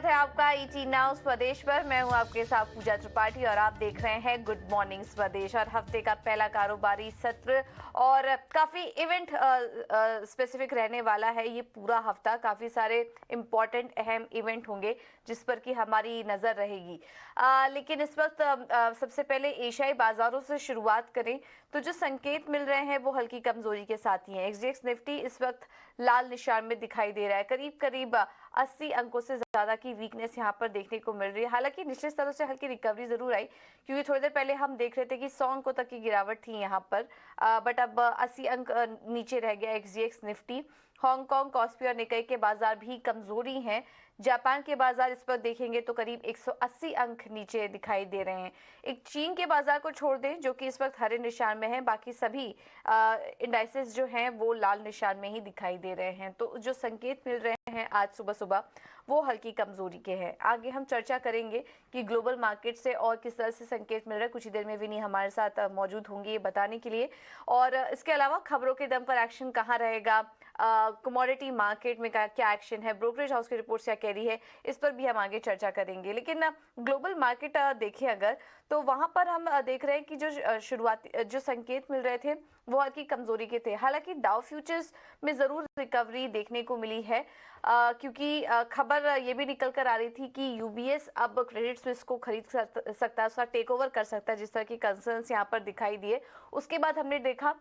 है आपका ET now स्वदेश पर। मैं हूं आपके साथ पूजा त्रिपाठी और आप देख रहे हैं गुड मॉर्निंग स्वदेश। और हफ्ते का पहला कारोबारी सत्र और काफी इवेंट स्पेसिफिक रहने वाला है ये पूरा हफ्ता। काफी सारे इंपॉर्टेंट अहम इवेंट होंगे जिस पर कि हमारी नजर रहेगी। लेकिन इस वक्त सबसे पहले एशियाई बाजारों से शुरुआत करें तो जो संकेत मिल रहे हैं वो हल्की कमजोरी के साथ ही हैं। एसजीएक्स निफ्टी इस वक्त लाल निशान में दिखाई दे रहा है। करीब करीब 80 अंकों से ज्यादा की वीकनेस यहां पर देखने को मिल रही है। हालांकि निश्चित स्तरों से हल्की रिकवरी जरूर आई, क्योंकि थोड़ी देर पहले हम देख रहे थे कि 100 अंकों तक की गिरावट थी यहां पर, बट अब 80 अंक नीचे रह गया एसजीएक्स निफ्टी। हांगकांग, कॉस्पी और निकाई के बाजार भी कमजोरी हैं। जापान के बाजार इस पर देखेंगे तो करीब 180 अंक नीचे दिखाई दे रहे हैं। एक चीन के बाजार को छोड़ दें जो कि इस वक्त हरे निशान में है, बाकी सभी इंडाइसेस जो हैं वो लाल निशान में ही दिखाई दे रहे हैं। तो जो संकेत मिल रहे हैं आज सुबह सुबह वो हल्की कमजोरी के हैं। आगे हम चर्चा करेंगे कि ग्लोबल मार्केट से और किस तरह से संकेत मिल रहा है। कुछ ही देर में विनी हमारे साथ मौजूद होंगी ये बताने के लिए। और इसके अलावा खबरों के दम पर एक्शन कहाँ रहेगा, कमोडिटी मार्केट में क्या एक्शन है, ब्रोकरेज हाउस की रिपोर्ट क्या कह रही है, इस पर भी हम आगे चर्चा करेंगे। लेकिन ग्लोबल मार्केट देखें अगर तो वहां पर हम देख रहे हैं कि जो शुरुआती जो संकेत मिल रहे थे वो हल्की कमजोरी के थे। हालांकि डाउ फ्यूचर्स में जरूर रिकवरी देखने को मिली है, क्योंकि खबर ये भी निकल कर आ रही थी कि यूबीएस अब क्रेडिट स्विस को खरीद सकता है, उसका टेक ओवर कर सकता है, जिस तरह की कंसर्न्स यहाँ पर दिखाई दिए। उसके बाद हमने देखा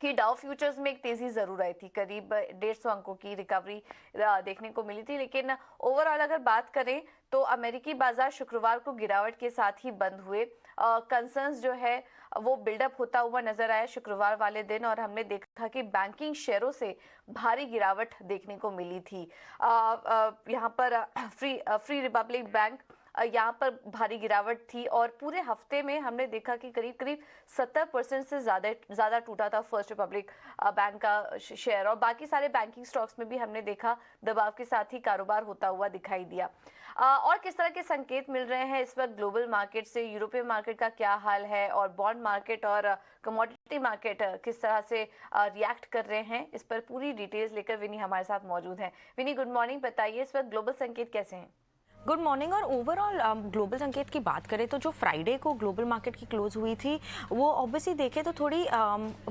कि डाउ फ्यूचर्स में एक तेजी जरूर आई थी, करीब 150 अंकों की रिकवरी देखने को मिली थी। लेकिन ओवरऑल अगर बात करें तो अमेरिकी बाजार शुक्रवार को गिरावट के साथ ही बंद हुए। कंसर्न्स जो है वो बिल्डअप होता हुआ नजर आया शुक्रवार वाले दिन, और हमने देखा कि बैंकिंग शेयरों से भारी गिरावट देखने को मिली थी। यहाँ पर फ्री रिपब्लिक बैंक यहाँ पर भारी गिरावट थी, और पूरे हफ्ते में हमने देखा कि करीब करीब 70% से ज्यादा टूटा था फर्स्ट रिपब्लिक बैंक का शेयर। और बाकी सारे बैंकिंग स्टॉक्स में भी हमने देखा दबाव के साथ ही कारोबार होता हुआ दिखाई दिया। और किस तरह के संकेत मिल रहे हैं इस वक्त ग्लोबल मार्केट से, यूरोपियन मार्केट का क्या हाल है, और बॉन्ड मार्केट और कमोडिटी मार्केट किस तरह से रिएक्ट कर रहे हैं, इस पर पूरी डिटेल्स लेकर विनी हमारे साथ मौजूद हैं। विनी, गुड मॉर्निंग। बताइए इस वक्त ग्लोबल संकेत कैसे हैं? Good morning. और ओवरऑल ग्लोबल संकेत की बात करें तो जो फ्राइडे को ग्लोबल मार्केट की क्लोज हुई थी वो ऑब्वियसली देखे तो थोड़ी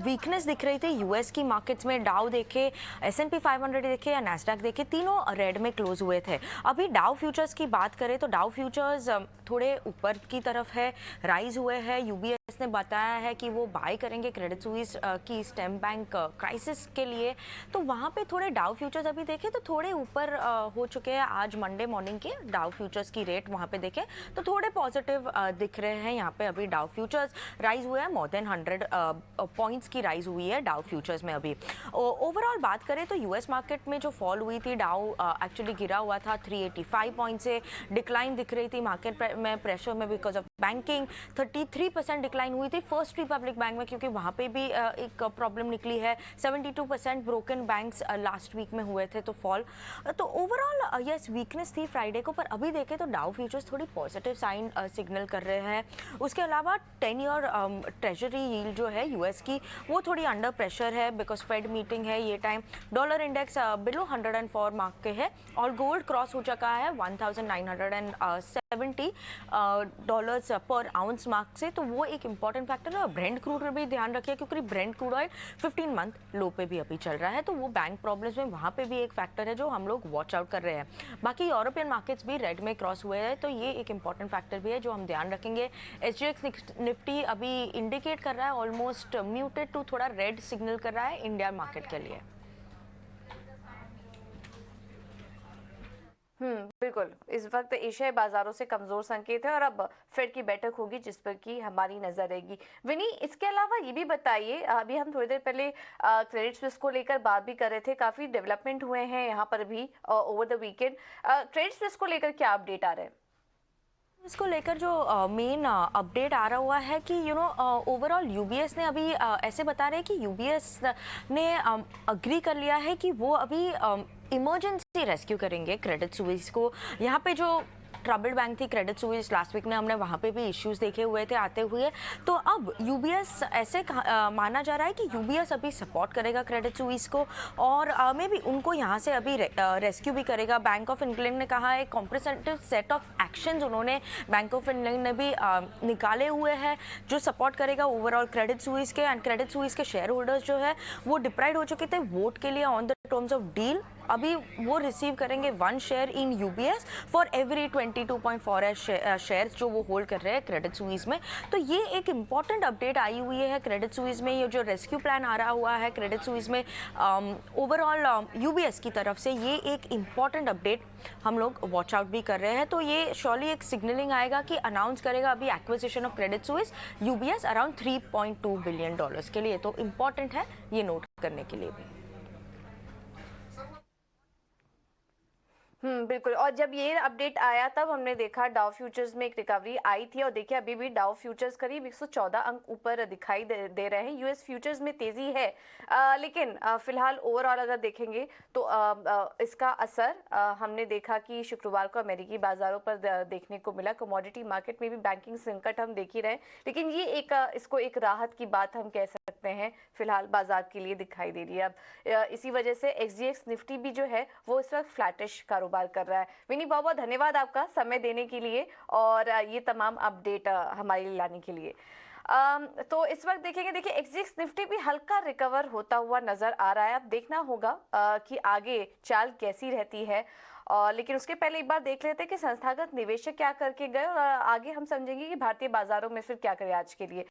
वीकनेस दिख रही थी यूएस की मार्केट्स में। डाउ देखे, एस&पी 500 देखे या नैस्डैक देखे, तीनों रेड में क्लोज हुए थे। अभी डाउ फ्यूचर्स की बात करें तो डाउ फ्यूचर्स थोड़े ऊपर की तरफ है, राइज हुए हैं। यूबीएस ने बताया है कि वो बाय करेंगे क्रेडिट स्विस की स्टेम बैंक क्राइसिस के लिए, तो वहाँ पे थोड़े डाउ फ्यूचर्स अभी देखें तो थोड़े ऊपर हो चुके हैं। आज मंडे मॉर्निंग के डाउ फ्यूचर्स की रेट वहाँ पे देखें तो थोड़े पॉजिटिव दिख रहे हैं। यहाँ पे अभी डाउ फ्यूचर्स राइज हुए हैं, मोर देन 100 पॉइंट्स की राइज हुई है डाउ फ्यूचर्स में। अभी ओवरऑल बात करें तो यूएस मार्केट में जो फॉल हुई थी, डाउ एक्चुअली गिरा हुआ था 385 पॉइंट से, डिक्लाइन दिख रही थी मार्केट में प्रेशर में बिकॉज ऑफ बैंकिंग। 33% डिक्लाइन हुई थी फर्स्ट रिपब्लिक बैंक में, क्योंकि वहाँ पे भी एक प्रॉब्लम निकली है। 72% ब्रोकन बैंक्स लास्ट वीक में हुए थे, तो फॉल। तो ओवरऑल यस वीकनेस थी फ्राइडे को, पर अभी देखें तो डाउ फ्यूचर्स थोड़ी पॉजिटिव साइन सिग्नल कर रहे हैं। उसके अलावा 10 ईयर ट्रेजरी यील्ड जो है यूएस की वो थोड़ी अंडर प्रेशर है बिकॉज फेड मीटिंग है ये time. Dollar index below 104 mark के है, और गोल्ड क्रॉस हो चुका है 1970 डॉलर्स पर आउंस मार्क से, तो वो एक इंपॉर्टेंट फैक्टर है। ब्रेंट क्रूड पर भी ध्यान रखिए क्योंकि ब्रेंट क्रूड ऑयल 15 मंथ लो पे भी अभी चल रहा है, तो वो बैंक प्रॉब्लम्स में वहाँ पे भी एक फैक्टर है जो हम लोग वॉच आउट कर रहे हैं। बाकी यूरोपियन मार्केट्स भी रेड में क्रॉस हुए हैं, तो ये एक इंपॉर्टेंट फैक्टर भी है जो हम ध्यान रखेंगे। एसजीएक्स निफ्टी अभी इंडिकेट कर रहा है ऑलमोस्ट म्यूटेड टू थोड़ा रेड सिग्नल कर रहा है इंडिया मार्केट के लिए। बिल्कुल। इस वक्त एशियाई बाजारों से कमजोर संकेत है, और अब फेड की बैठक होगी जिस पर की हमारी नजर रहेगी। विनी, इसके अलावा ये भी बताइए, अभी हम थोड़ी देर पहले क्रेडिट स्विस को लेकर बात भी कर रहे थे, काफी डेवलपमेंट हुए हैं यहाँ पर भी over the weekend. Credit Suisse को लेकर क्या अपडेट आ रहे हैं? इसको लेकर जो मेन अपडेट आ रहा हुआ है कि ओवरऑल यूबीएस ने अभी ऐसे बता रहे हैं कि यूबीएस ने अग्री कर लिया है कि वो अभी इमरजेंसी रेस्क्यू करेंगे क्रेडिट स्विस को। यहाँ पे जो ट्रबल्ड बैंक थी क्रेडिट स्विस, लास्ट वीक में हमने वहाँ पे भी इश्यूज देखे हुए थे आते हुए। तो अब यूबीएस ऐसे माना जा रहा है कि यूबीएस अभी सपोर्ट करेगा क्रेडिट स्विस को और मे बी उनको यहाँ से अभी रेस्क्यू भी करेगा। बैंक ऑफ इंग्लैंड ने कहा है कॉम्प्रिहेंसिव सेट ऑफ एक्शंस उन्होंने बैंक ऑफ इंग्लैंड ने भी निकाले हुए हैं जो सपोर्ट करेगा ओवरऑल क्रेडिट स्विस के। एंड क्रेडिट स्विस के शेयर होल्डर्स जो है वो डिप्राइड हो चुके थे वोट के लिए on the terms of deal. अभी वो रिसीव करेंगे 1 share in UBS for every 22.4 shares जो वो होल्ड कर रहे हैं क्रेडिट स्विस में। तो ये एक इम्पॉर्टेंट अपडेट आई हुई है क्रेडिट स्विस में। ये जो रेस्क्यू प्लान आ रहा हुआ है क्रेडिट स्विस में ओवरऑल यूबीएस की तरफ से, ये एक इम्पॉर्टेंट अपडेट हम लोग वॉच आउट भी कर रहे हैं। तो ये श्योरली एक सिग्नलिंग आएगा कि अनाउंस करेगा अभी acquisition of Credit Suisse UBS around $3.2 billion के लिए। तो इम्पॉर्टेंट है ये नोट करने के लिए भी। बिल्कुल। और जब ये अपडेट आया तब हमने देखा डाउ फ्यूचर्स में एक रिकवरी आई थी और देखिए अभी भी डाउ फ्यूचर्स करीब 114 अंक ऊपर दिखाई दे रहे हैं। यूएस फ्यूचर्स में तेजी है, लेकिन फिलहाल ओवरऑल अगर देखेंगे तो इसका असर हमने देखा कि शुक्रवार को अमेरिकी बाजारों पर देखने को मिला। कमोडिटी मार्केट में भी बैंकिंग संकट हम देख ही रहे हैं, लेकिन ये इसको एक राहत की बात हम कह सकते हैं फिलहाल बाजार के लिए दिखाई दे रही है। अब इसी वजह से एक्सजीएक्स निफ्टी भी जो है वो इस वक्त फ्लैटिश कारोबार कर रहा है। विनी, बहुत बहुत धन्यवाद आपका समय देने के लिए और ये तमाम अपडेट हमारे लिए लाने के लिए। तो इस वक्त देखिए एक्सजीएक्स निफ्टी भी हल्का रिकवर होता हुआ नजर आ रहा है। अब देखना होगा कि आगे चाल कैसी रहती है। लेकिन उसके पहले एक बार देख लेते हैं कि संस्थागत निवेशक क्या करके गए और आगे हम समझेंगे कि भारतीय बाजारों में फिर क्या करें आज के लिए।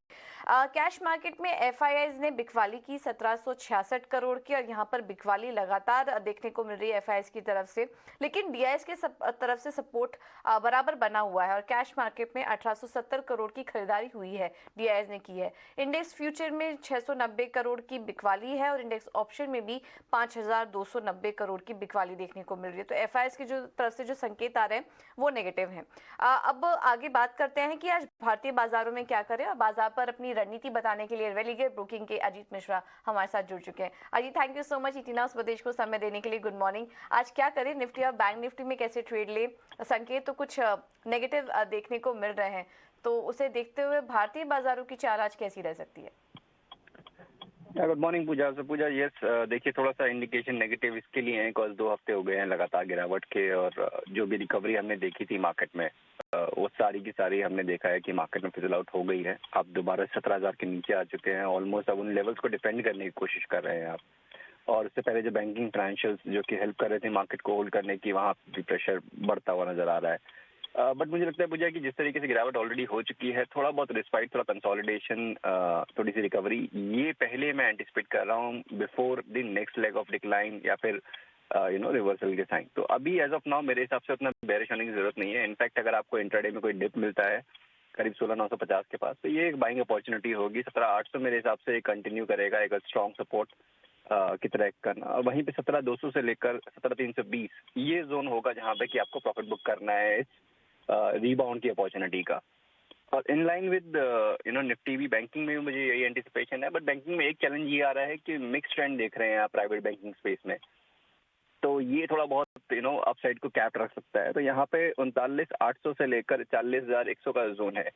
कैश मार्केट में एफआईआईज ने बिकवाली की 1766 करोड़ की और यहाँ पर बिकवाली लगातार देखने को मिल रही है एफआईआईज की तरफ से, लेकिन डीआईएस के तरफ से सपोर्ट बराबर बना हुआ है और कैश मार्केट में 1870 करोड़ की खरीदारी हुई है, डीआईएस ने की है। इंडेक्स फ्यूचर में 690 करोड़ की बिकवाली है और इंडेक्स ऑप्शन में भी 5290 करोड़ की बिकवाली देखने को मिल रही है। तो एफआईआईज की जो तरफ से जो संकेत आ रहे हैं वो नेगेटिव हैं। अब आगे बात करते हैं कि आज भारतीय बाजारों में क्या करें और बाजार पर अपनी रणनीति बताने के लिए रेलिगर ब्रोकिंग के अजीत मिश्रा हमारे साथ जुड़ चुके हैं। Ajit, thank you so much इतना स्वदेश को समय देने के लिए। Good morning. आज क्या करें, निफ्टी और बैंक निफ्टी में कैसे ट्रेड ले? संकेत तो कुछ नेगेटिव देखने को मिल रहे हैं, तो उसे देखते हुए भारतीय बाजारों की चाल आज कैसी रह सकती है? गुड मॉर्निंग पूजा। पूजा, यस, देखिए थोड़ा सा इंडिकेशन नेगेटिव इसके लिए है बिकॉज 2 हफ्ते हो गए हैं लगातार गिरावट के और जो भी रिकवरी हमने देखी थी मार्केट में वो सारी की सारी हमने देखा है कि मार्केट में फिजल आउट हो गई है। आप दोबारा 17,000 के नीचे आ चुके हैं ऑलमोस्ट। अब उन लेवल्स को डिफेंड करने की कोशिश कर रहे हैं आप। और उससे पहले जो बैंकिंग ट्रांजेक्शंस जो कि हेल्प कर रहे थे मार्केट को होल्ड करने की, वहाँ भी प्रेशर बढ़ता हुआ नजर आ रहा है। बट मुझे लगता है पूजा कि जिस तरीके से गिरावट ऑलरेडी हो चुकी है, थोड़ा बहुत रिस्पाइट, थोड़ा कंसोलिडेशन, थोड़ी सी रिकवरी, ये पहले मैं एंटिसिपेट कर रहा हूँ before the next leg of decline या फिर रिवर्सल के साइन। तो अभी एज ऑफ नाउ मेरे हिसाब से उतना बेरिश होने की जरूरत नहीं है। इनफैक्ट अगर आपको इंट्राडे में कोई डिप मिलता है करीब 16,950 के पास, तो ये एक बाइंग अपॉर्चुनिटी होगी। 17,800 मेरे हिसाब से कंटिन्यू करेगा एक स्ट्रॉन्ग सपोर्ट की तरह करना। वहीं पे 17,200 से लेकर 17,320 ये जोन होगा जहाँ पे कि आपको प्रॉफिट बुक करना है रीबाउंड की अपॉर्चुनिटी का। और इन लाइन विद निफ्टी भी बैंकिंग में भी मुझे यही एंटिसिपेशन है। बट बैंकिंग में एक चैलेंज ये आ रहा है कि मिक्स ट्रेंड देख रहे हैं आप प्राइवेट बैंकिंग स्पेस में, तो ये थोड़ा बहुत अपसाइड को कैप रख सकता है। तो यहाँ पे 39,800 से लेकर 40,100 का जोन है,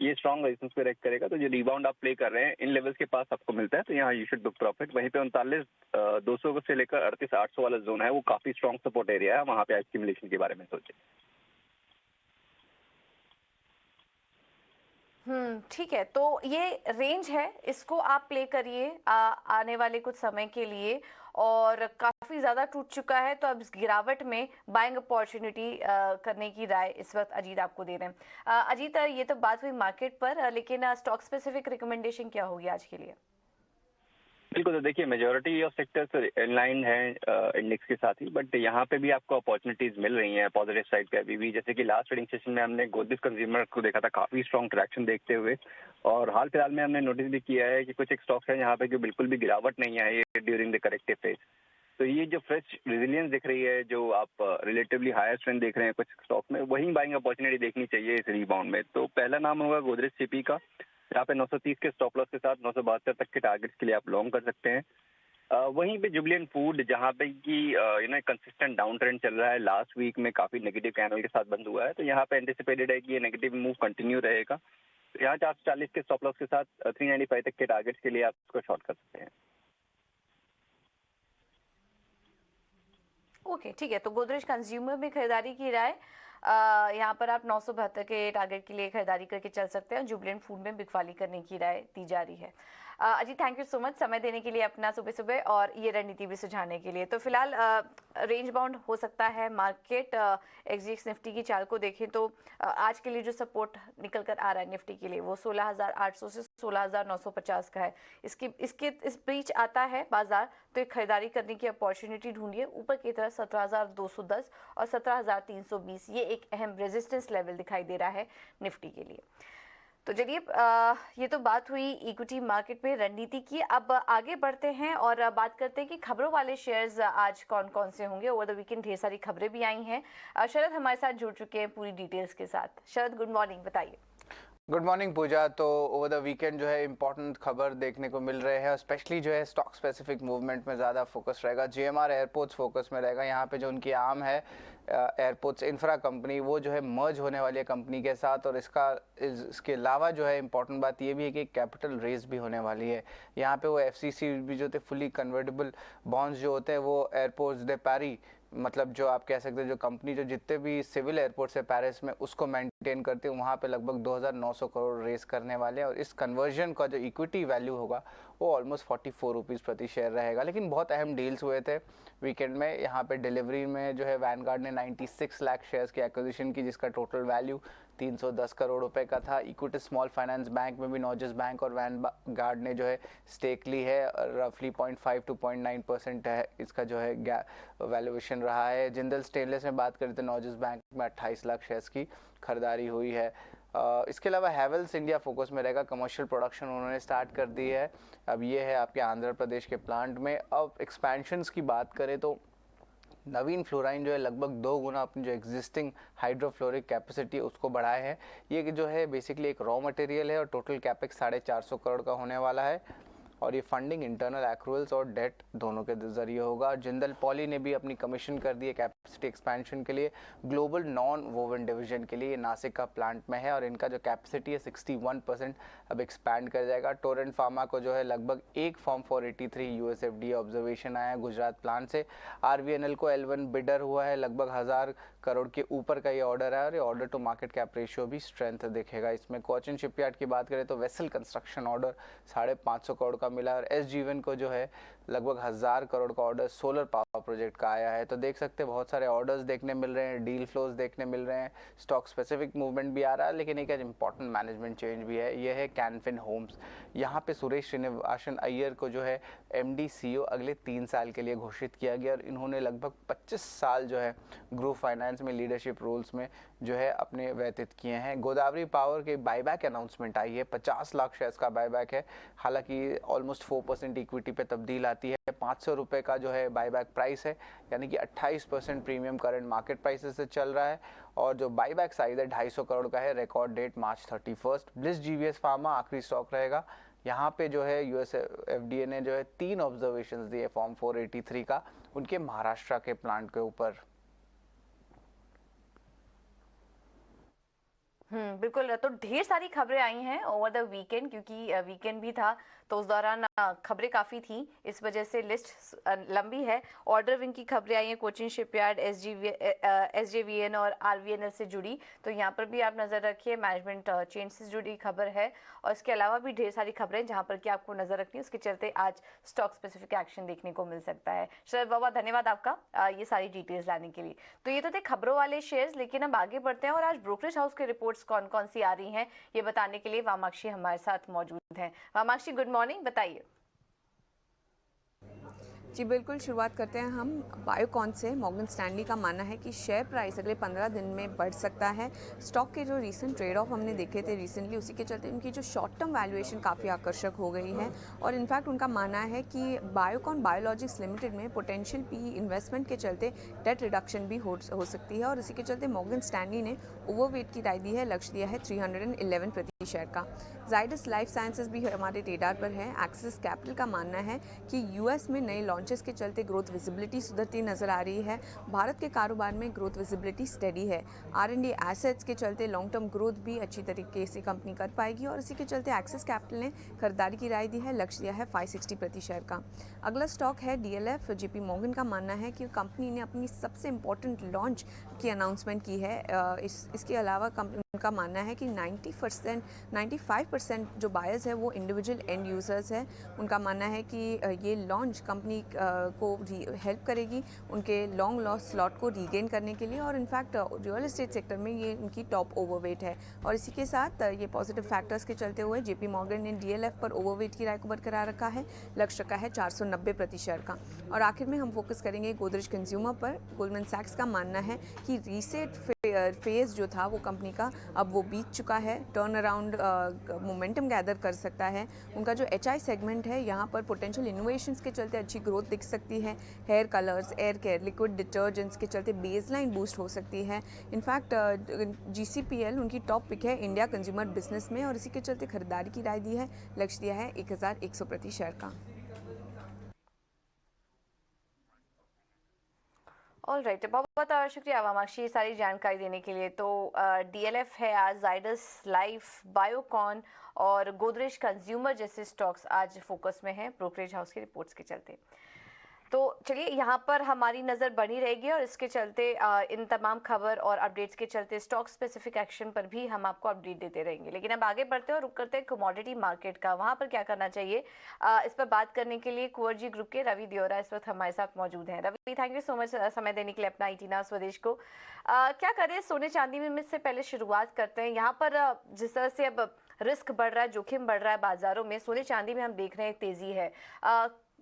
ये स्ट्रॉन्ग रेजिस्टेंस पे रेक करेगा। तो जो रिबाउंड आप प्ले कर रहे हैं इन लेवल्स के पास आपको मिलता है, तो यहाँ यू शुड बुक प्रॉफिट। वहीं पे 39,200 से लेकर 38,800 वाला जोन है, वो काफी स्ट्रॉन्ग सपोर्ट एरिया है, वहाँ पे एक्यूमुलेशन के बारे में सोचे। ठीक है। तो ये रेंज है, इसको आप प्ले करिए आने वाले कुछ समय के लिए। और काफी ज्यादा टूट चुका है, तो अब इस गिरावट में बाइंग अपॉर्चुनिटी करने की राय इस वक्त अजीत आपको दे रहे हैं। अजीत, ये तो बात हुई मार्केट पर, लेकिन स्टॉक स्पेसिफिक रिकमेंडेशन क्या होगी आज के लिए? बिल्कुल, तो देखिए मेजोरिटी ऑफ सेक्टर्स इनलाइन है इंडेक्स के साथ ही, बट यहाँ पे भी आपको अपॉर्चुनिटीज मिल रही हैं पॉजिटिव साइड पे अभी भी। जैसे कि लास्ट ट्रेडिंग सेशन में हमने गोदरेज कंज्यूमर को देखा था काफी स्ट्रॉन्ग ट्रैक्शन देखते हुए, और हाल फिलहाल में हमने नोटिस भी किया है कि कुछ एक स्टॉक्स है यहाँ पे कि बिल्कुल भी गिरावट नहीं आई है ड्यूरिंग द करेक्टिव फेज। तो ये जो फ्रेश रेजिलियंस दिख रही है, जो आप रिलेटिवली हायर स्ट्रेंथ देख रहे हैं कुछ स्टॉक में, वही बाइंग अपॉर्चुनिटी देखनी चाहिए इस रीबाउंड में। तो पहला नाम होगा गोदरेज सीपी का, यहाँ पे 930 के स्टॉप लॉस के साथ 972 तक के टारगेट्स के लिए आप लॉन्ग कर सकते हैं। वहीं पे जुबिलेंट फूड जहाँ पे कि कंसिस्टेंट डाउन ट्रेंड चल रहा है, लास्ट वीक में काफी नेगेटिव कैंडल के साथ बंद हुआ है, तो यहाँ पे एंटिसिपेटेड है कि ये नेगेटिव मूव कंटिन्यू रहेगा। तो यहाँ 440 के स्टॉप लॉस के साथ 395 तक के टारगेट्स के लिए आप इसको शॉर्ट कर सकते हैं। ओके, ठीक है। तो गोदरेज कंज्यूमर में खरीदारी की राय, यहाँ पर आप 972 के टारगेट के लिए खरीदारी करके चल सकते हैं। जुबिलेंट फूड में बिकवाली करने की राय दी जा रही है। Ajit, thank you so much समय देने के लिए अपना सुबह सुबह, और ये रणनीति भी सुझाने के लिए। तो फिलहाल रेंज बाउंड हो सकता है मार्केट। एक्सजीएक्स निफ्टी की चाल को देखें तो आज के लिए जो सपोर्ट निकल कर आ रहा है निफ्टी के लिए, वो 16,800 से 16,950 का है। इस बीच आता है बाजार, तो एक खरीदारी करने की अपॉर्चुनिटी ढूंढिए ऊपर की तरफ। 17,210 और 17,320 ये एक अहम रेजिस्टेंस लेवल दिखाई दे रहा है निफ्टी के लिए। तो चलिए, ये तो बात हुई इक्विटी मार्केट में रणनीति की। अब आगे बढ़ते हैं और बात करते हैं कि खबरों वाले शेयर्स आज कौन कौन से होंगे। ओवर द वीकेंड ढेर सारी खबरें भी आई हैं। शरद हमारे साथ जुड़ चुके हैं पूरी डिटेल्स के साथ। शरद, गुड मॉर्निंग, बताइए। गुड मॉर्निंग पूजा। तो ओवर द वीकेंड जो है इंपॉर्टेंट खबर देखने को मिल रहे हैं, और स्पेशली जो है स्टॉक स्पेसिफिक मूवमेंट में ज़्यादा फोकस रहेगा। जीएमआर एयरपोर्ट्स फोकस में रहेगा। यहाँ पे जो उनकी आर्म है एयरपोर्ट्स इंफ्रा कंपनी, वो जो है मर्ज होने वाली है कंपनी के साथ। और इसके अलावा जो है इंपॉर्टेंट बात ये भी है कि कैपिटल रेज भी होने वाली है। यहाँ पे वो एफसीसी भी जो थे, फुली कन्वर्टेबल बॉन्ड्स जो होते हैं, वो एयरपोर्ट्स दे पैरी, मतलब जो आप कह सकते हैं जो कंपनी जो जितने भी सिविल एयरपोर्ट्स है पेरिस में उसको मेंटेन करते हैं, वहाँ पे लगभग 2,900 करोड़ रेस करने वाले हैं। और इस कन्वर्जन का जो इक्विटी वैल्यू होगा वो ऑलमोस्ट 44 रुपीज़ प्रति शेयर रहेगा। लेकिन बहुत अहम डील्स हुए थे वीकेंड में। यहाँ पे डिलीवरी में जो है वैनगार्ड ने 96 लाख शेयर्स की एक्विजिशन की, जिसका टोटल वैल्यू 310 करोड़ रुपए का था। इक्विटी स्मॉल फाइनेंस बैंक में भी नॉर्जस बैंक और वैनगार्ड ने जो है स्टेक ली है। रफली 0.5 to 0.9% है इसका जो है वैल्यूएशन रहा है। जिंदल स्टेनलेस में बात करें तो नॉर्जस बैंक में 28 लाख शेयर्स की खरीदारी हुई है। इसके अलावा हैवेल्स इंडिया फोकस में रहेगा। कमर्शियल प्रोडक्शन उन्होंने स्टार्ट कर दी है। अब ये है आपके आंध्र प्रदेश के प्लांट में। अब एक्सपेंशंस की बात करें तो नवीन फ्लोराइन जो है लगभग 2 गुना अपनी जो एग्जिस्टिंग हाइड्रोफ्लोरिक कैपेसिटी उसको बढ़ाए हैं। ये जो है बेसिकली एक रॉ मटेरियल है और टोटल कैपेक्स 450 करोड़ का होने वाला है। और ये फंडिंग इंटरनल एक्रूवल्स और डेट दोनों के जरिए होगा। जिंदल पॉली ने भी अपनी कमीशन कर दी है कैपेसिटी एक्सपेंशन के लिए ग्लोबल नॉन वोवन डिवीजन के लिए। नासिक का प्लांट में है और इनका जो कैपेसिटी है 61% अब एक्सपैंड कर जाएगा। टोरेंट फार्मा को जो है लगभग एक फॉर्म 483 यूएसएफडीए ऑब्जर्वेशन आया है गुजरात प्लांट से। आरवीएनएल को L1 बिडर हुआ है, लगभग 1000 करोड़ के ऊपर का ये ऑर्डर है और ये order to market cap ratio भी स्ट्रेंथ दिखेगा इसमें। कोचिन शिपयार्ड की बात करें तो वेसल कंस्ट्रक्शन ऑर्डर 550 करोड़ का मिला और एस जीवन को जो है लगभग 1000 करोड़ का ऑर्डर सोलर पावर प्रोजेक्ट का आया है। तो देख सकते हैं बहुत सारे ऑर्डर्स देखने मिल रहे हैं, डील फ्लोज देखने मिल रहे हैं, स्टॉक स्पेसिफिक मूवमेंट भी आ रहा है। लेकिन एक इंपॉर्टेंट मैनेजमेंट चेंज भी है, ये है कैनफिन होम्स। यहाँ पे सुरेश श्रीनिवासन अय्यर को जो है MD CEO अगले 3 साल के लिए घोषित किया गया और इन्होंने लगभग 25 साल जो है ग्रुप फाइनेंस में लीडरशिप रोल्स में जो है अपने व्यतीत किए हैं। गोदावरी पावर के बायबैक अनाउंसमेंट आई है, 50 लाख शेयर्स का बायबैक है। हालांकि ऑलमोस्ट 4% इक्विटी पे तब्दील आती है। 500 रुपये का जो है बायबैक प्राइस है, यानी कि 28% प्रीमियम करंट मार्केट प्राइसेस से चल रहा है। और जो बायबैक साइज है 250 करोड़ का है। Record date March 31। Bliss GVS pharma आखिरी स्टॉक रहेगा। यहाँ पे जो है USFDA ने जो है 3 ऑब्जर्वेशंस दिए फॉर्म 483 का उनके महाराष्ट्र के प्लांट के ऊपर। बिल्कुल। तो ढेर सारी खबरें आई हैं ओवर द वीकेंड, क्योंकि वीकेंड भी था तो उस दौरान खबरें काफ़ी थी, इस वजह से लिस्ट लंबी है। ऑर्डर विंग की खबरें आई हैं, कोचिन शिपयार्ड, SJVN और RVNL से जुड़ी, तो यहाँ पर भी आप नज़र रखिए। मैनेजमेंट चेंज से जुड़ी खबर है और इसके अलावा भी ढेर सारी खबरें जहाँ पर कि आपको नज़र रखनी है, उसके चलते आज स्टॉक स्पेसिफिक एक्शन देखने को मिल सकता है। शरद बाबा, धन्यवाद आपका ये सारी डिटेल्स लाने के लिए। तो ये तो थे खबरों वाले शेयर्स, लेकिन अब आगे बढ़ते हैं और आज ब्रोकरेज हाउस के रिपोर्ट्स कौन कौन सी आ रही हैं ये बताने के लिए वामाक्षी हमारे साथ मौजूद हैं। वामाक्षी, गुड मॉर्निंग, बताइए। जी बिल्कुल, शुरुआत करते हैं हम बायोकॉन से। मॉर्गन स्टैनली का मानना है कि शेयर प्राइस अगले 15 दिन में बढ़ सकता है। स्टॉक के जो रीसेंट ट्रेड ऑफ हमने देखे थे रिसेंटली, उसी के चलते उनकी जो शॉर्ट टर्म वैल्यूएशन काफ़ी आकर्षक हो गई है। और इनफैक्ट उनका मानना है कि बायोकॉन बायोलॉजिक्स लिमिटेड में पोटेंशियल पी इन्वेस्टमेंट के चलते डेट रिडक्शन भी हो सकती है। और इसी के चलते मॉर्गन स्टैनली ने ओवरवेट की राय दी है, लक्ष्य दिया है 311 प्रति शेयर का। जाइडस लाइफ साइंसेज भी हमारे रेडार पर है। एक्सिस कैपिटल का मानना है कि यूएस में नए लॉन्चेस के चलते ग्रोथ विजिबिलिटी सुधरती नजर आ रही है। भारत के कारोबार में ग्रोथ विजिबिलिटी स्टेडी है। R&D एसेट्स के चलते लॉन्ग टर्म ग्रोथ भी अच्छी तरीके से कंपनी कर पाएगी। और इसी के चलते एक्सिस कैपिटल ने खरीदारी की राय दी है, लक्ष्य दिया है 560 प्रति शेयर का। अगला स्टॉक है DLF। JP मॉर्गन का मानना है कि कंपनी ने अपनी सबसे इंपॉर्टेंट लॉन्च की अनाउंसमेंट की है। इसके अलावा कंपनी का मानना है कि 95% जो बायर्स है वो इंडिविजुअल एंड यूजर्स है। उनका मानना है कि ये लॉन्च कंपनी को हेल्प करेगी उनके लॉन्ग लॉस स्लॉट को रीगेन करने के लिए। और इनफैक्ट रियल एस्टेट सेक्टर में ये उनकी टॉप ओवरवेट है। और इसी के साथ ये पॉजिटिव फैक्टर्स के चलते हुए JP मॉर्गन ने DLF पर ओवरवेट की राय को बरकरार रखा है, लक्ष्य रखा है 490 प्रति शेयर का। और आखिर में हम फोकस करेंगे गोदरेज कंज्यूमर पर। गोल्डमैन सैक्स का मानना है कि रीसेट फेज जो था वो कंपनी का अब वो बीत चुका है, टर्न अराउंड मोमेंटम गैदर कर सकता है। उनका जो HI सेगमेंट है यहाँ पर पोटेंशियल इनोवेशंस के चलते अच्छी ग्रोथ दिख सकती है। Hair colours, air care, liquid detergents के चलते बेसलाइन बूस्ट हो सकती है। इनफैक्ट GCPL उनकी टॉप पिक है इंडिया कंज्यूमर बिजनेस में। और इसी के चलते खरीदारी की राय दी है, लक्ष्य दिया है 1100 प्रति शेयर का। ऑल राइट, बहुत बहुत शुक्रिया वामाक्षी ये सारी जानकारी देने के लिए। तो DLF है आज, जाइडस लाइफ, बायोकॉन और गोदरेज कंज्यूमर जैसे स्टॉक्स आज फोकस में हैं ब्रोकरेज हाउस की रिपोर्ट्स के चलते। तो चलिए यहाँ पर हमारी नज़र बनी रहेगी और इसके चलते इन तमाम खबर और अपडेट्स के चलते स्टॉक स्पेसिफिक एक्शन पर भी हम आपको अपडेट देते रहेंगे। लेकिन अब आगे बढ़ते हैं और रुक करते हैं कमोडिटी मार्केट का, वहाँ पर क्या करना चाहिए इस पर बात करने के लिए कुंवर ग्रुप के रवि दियोरा इस वक्त हमारे साथ मौजूद हैं। Ravi, thank you so much समय देने के लिए अपना ET Now स्वदेश को। क्या करें सोने चांदी में से पहले शुरुआत करते हैं। यहाँ पर जिस तरह से अब रिस्क बढ़ रहा है, जोखिम बढ़ रहा है बाजारों में, सोने चांदी में हम देख रहे हैं तेजी है।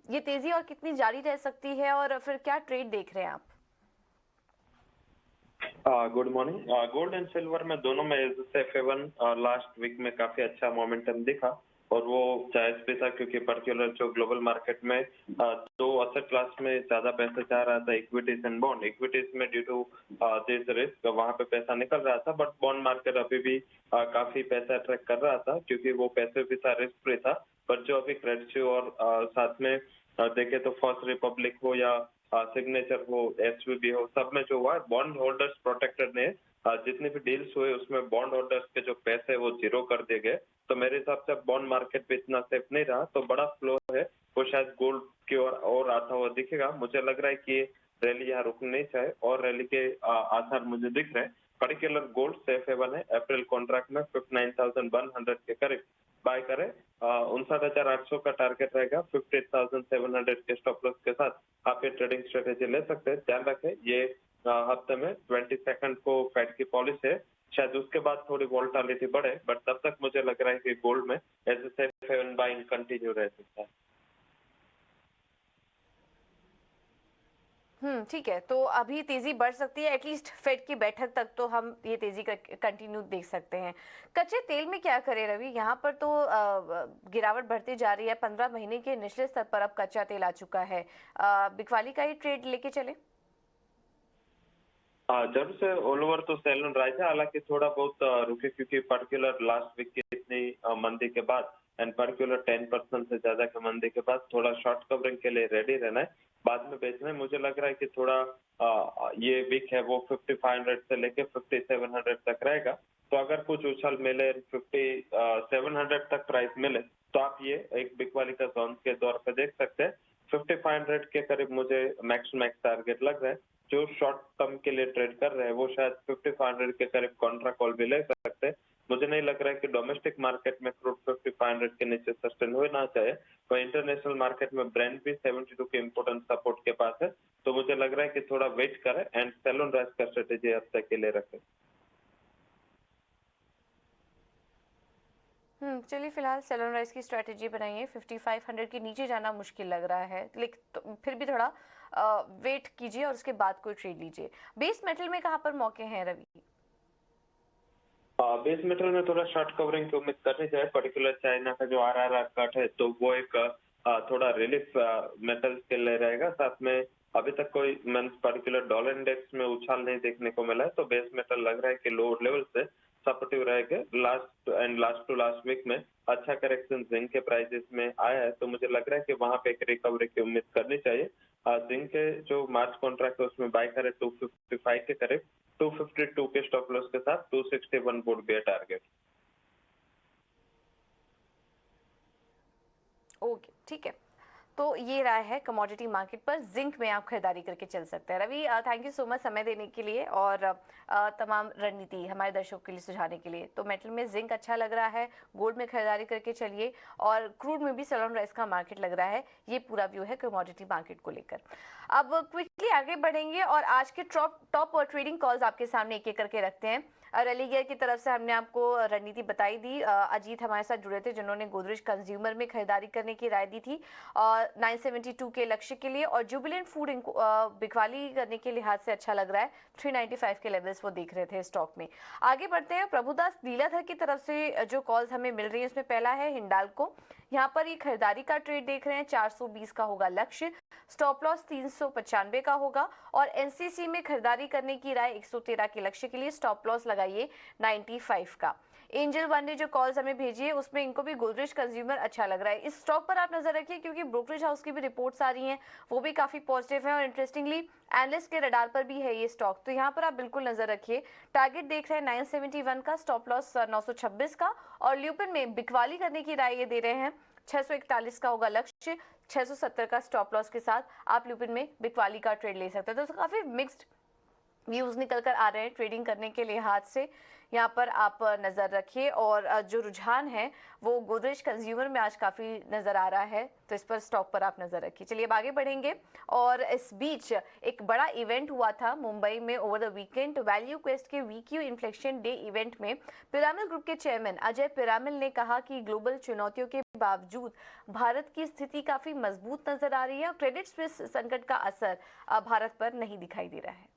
ये तेजी और कितनी जारी रह सकती है और फिर क्या ट्रेड देख रहे हैं आप? Good morning. Gold and silver में दोनों में SFA1 लास्ट वीक में काफी अच्छा मोमेंटम दिखा और वो जायज भी था क्योंकि पर्टिकुलर जो ग्लोबल मार्केट में दो असेट क्लास में ज्यादा पैसा चाह रहा था, इक्विटीज एंड बॉन्ड। इक्विटीज में ड्यू टू दिस रिस्क वहां पे पैसा निकल रहा था, बट बॉन्ड मार्केट अभी भी काफी पैसा अट्रैक्ट कर रहा था क्योंकि वो पैसे भी था, रिस्क फ्री था। पर जो अभी क्रेडिट और साथ में देखे तो फर्स्ट रिपब्लिक हो या सिग्नेचर हो, SVB हो, सब में जो हुआ बॉन्ड होल्डर्स प्रोटेक्टेड ने जितने भी डील्स हुए उसमें बॉन्ड होल्डर्स के जो पैसे वो जीरो कर दिए गए। तो मेरे हिसाब से बॉन्ड मार्केट पे इतना सेफ नहीं रहा, तो बड़ा फ्लो है वो शायद गोल्ड की ओर और आता हुआ दिखेगा। मुझे लग रहा है कि रैली यहाँ रुकनी नहीं चाहे और रैली के आसार मुझे दिख रहे हैं। पर्टिकुलर गोल्ड सेफ हेवन है, अप्रैल कॉन्ट्रैक्ट में 59,100 के करीब बाय करें। 59,800 का टारगेट रहेगा, 58,700 के स्टॉप लॉस के साथ आप ये ट्रेडिंग स्ट्रेटेजी ले सकते हैं। ध्यान रखें ये हफ्ते में 22 को फेड की पॉलिसी है, शायद उसके बाद थोड़ी वोलेटिलिटी बढ़े, बट तब तक मुझे लग रहा है कि गोल्ड में as a safe haven buying continue रह सकता है। ठीक है, तो अभी तेजी बढ़ सकती है, एटलीस्ट फेड की बैठक तक तो हम ये तेजी कंटिन्यू देख सकते हैं। कच्चे तेल में क्या करें रवि? यहाँ पर तो गिरावट बढ़ती जा रही है, 15 महीने के निचले स्तर पर अब कच्चा तेल आ चुका है। बिकवाली का ही ट्रेड लेके चले? जब से ऑल ओवर तो सेल ऑन राइज है, हालांकि थोड़ा बहुत रुके क्योंकि पर्टिकुलर लास्ट वीक की इतनी मंदी के बाद एंड पर्टिकुलर 10% से ज्यादा की मंदी के बाद थोड़ा शॉर्ट कवरिंग के लिए रेडी रहना है, बाद में बेचना है। मुझे लग रहा है कि थोड़ा ये वीक है वो 5500 से लेके 5700 तक रहेगा। तो अगर कुछ उछल मिले 5700 तक प्राइस मिले तो आप ये एक बिकवाली का जोन के तौर पे देख सकते हैं। 5500 के करीब मुझे मैक्स टारगेट लग रहा है। जो शॉर्ट टर्म के लिए ट्रेड कर रहे हैं वो शायद 5500 के करीब कॉन्ट्रा कॉल भी ले सकते हैं। मुझे नहीं लग रहा है कि डोमेस्टिक मार्केट में क्रूड 5500 के नीचे सस्टेन होना चाहिए, तो इंटरनेशनल मार्केट में ब्रेंट भी 72 के इम्पोर्टेंट सपोर्ट के पास है। तो मुझे लग रहा है कि थोड़ा वेट करें एंड सेल ऑन राइज का स्ट्रेटेजी हफ्ते के लिए रखें। चलिए फिलहाल सेल ऑन राइज की स्ट्रेटेजी बनाइए। 5500 के नीचे जाना मुश्किल लग रहा है, लेकिन तो फिर भी थोड़ा वेट कीजिए और उसके बाद कोई ट्रेड लीजिए। बेस मेटल में कहाँ पर मौके हैं रवि? बेस मेटल में थोड़ा शॉर्ट कवरिंग की उम्मीद करनी चाहिए, पर्टिकुलर चाइना का जो RRR कट है तो वो एक थोड़ा रिलीफ मेटल्स के लिए रहेगा। साथ में अभी तक कोई पर्टिकुलर डॉलर इंडेक्स में उछाल नहीं देखने को मिला है, तो बेस मेटल लग रहा है कि लोअर लेवल से सपोर्टिव रहेगा। लास्ट टू लास्ट वीक में अच्छा करेक्शन जिंक के प्राइसेस में आया है, तो मुझे लग रहा है कि वहां पे एक रिकवरी की उम्मीद करनी चाहिए। जिंक के जो मार्च कॉन्ट्रैक्ट है उसमें बाय करे 255 के करीब, 252 के स्टॉप लॉस के साथ 261 वुड बी टारगेट। ओके, ठीक है। तो ये राय है कमोडिटी मार्केट पर। जिंक में आप खरीदारी करके चल सकते हैं। Ravi, thank you so much समय देने के लिए और तमाम रणनीति हमारे दर्शकों के लिए सुझाने के लिए। तो मेटल में जिंक अच्छा लग रहा है, गोल्ड में खरीदारी करके चलिए और क्रूड में भी सेल ऑन राइज का मार्केट लग रहा है। ये पूरा व्यू है कमोडिटी मार्केट को लेकर। अब क्विकली आगे बढ़ेंगे और आज के टॉप ट्रेडिंग कॉल्स आपके सामने एक एक करके रखते हैं। रैली गियर की तरफ से हमने आपको रणनीति बताई दी। अजीत हमारे साथ जुड़े थे जिन्होंने गोदरेज कंज्यूमर में खरीदारी करने की राय दी थी 972 के लक्ष्य के लिए, और जुबिलेंट फूड बिकवाली करने के लिहाज से अच्छा लग रहा है। 395 के लेवल्स वो देख रहे थे स्टॉक में। आगे बढ़ते हैं। प्रभुदास लीलाधर की तरफ से जो कॉल्स हमें मिल रही है उसमें पहला है हिंडाल्को। यहाँ पर ये खरीदारी का ट्रेड देख रहे हैं। 420 का होगा लक्ष्य, स्टॉप लॉस 395 का होगा और एनसीसी में खरीदारी करने की राय 113 के लक्ष्य के लिए, स्टॉप लॉस लगाइए 95 का। एंजल वन ने जो कॉल्स हमें भेजी है उसमें इनको भी गोदरेज कंज्यूमर अच्छा लग रहा है। इस स्टॉक पर आप नजर रखिए क्योंकि ब्रोकरेज हाउस की भी रिपोर्ट्स आ रही हैं, वो भी काफी पॉजिटिव है और इंटरेस्टिंगली एनालिस्ट के रडार पर भी है ये स्टॉक, तो यहाँ पर आप बिल्कुल नजर रखिए। टारगेट देख रहे हैं 971 का, स्टॉप लॉस 926 का और ल्यूपिन में बिकवाली करने की राय ये दे रहे हैं। 641 का होगा लक्ष्य, 670 का स्टॉप लॉस के साथ आप ल्यूपिन में बिकवाली का ट्रेड ले सकते हैं। तो काफी मिक्स्ड व्यूज निकल कर आ रहे हैं ट्रेडिंग करने के लिहाज से, यहाँ पर आप नजर रखिए। और जो रुझान है वो गोदरेज कंज्यूमर में आज काफी नजर आ रहा है, तो इस पर स्टॉक पर आप नजर रखिए। चलिए अब आगे बढ़ेंगे और इस बीच एक बड़ा इवेंट हुआ था मुंबई में over the weekend. Value quest के वीक्यू इन्फ्लेक्शन डे इवेंट में पिरामिल ग्रुप के चेयरमैन अजय पिरामिल ने कहा कि ग्लोबल चुनौतियों के बावजूद भारत की स्थिति काफी मजबूत नजर आ रही है और क्रेडिट स्विस संकट का असर भारत पर नहीं दिखाई दे रहा है।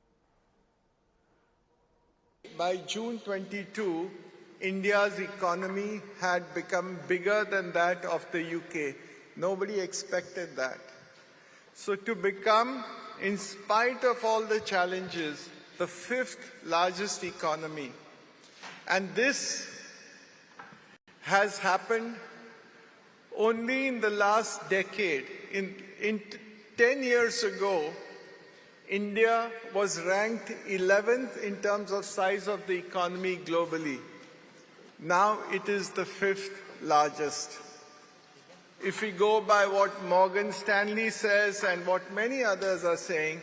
By June 22, India's economy had become bigger than that of the UK. Nobody expected that. So to become, in spite of all the challenges, the 5th largest economy. And this has happened only in the last decade. In 10 years ago, India was ranked 11th in terms of size of the economy globally. Now it is the 5th largest. If we go by what Morgan Stanley says and what many others are saying,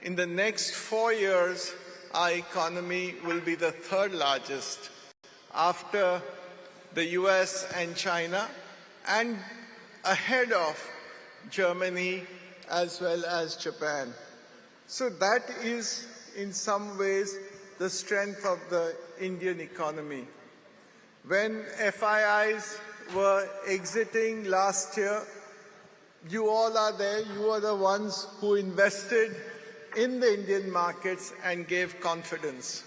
in the next 4 years, our economy will be the 3rd largest after the US and China and ahead of Germany as well as Japan. So that is, in some ways, the strength of the Indian economy. When FIIs were exiting last year, you all are there, you are the ones who invested in the Indian markets and gave confidence.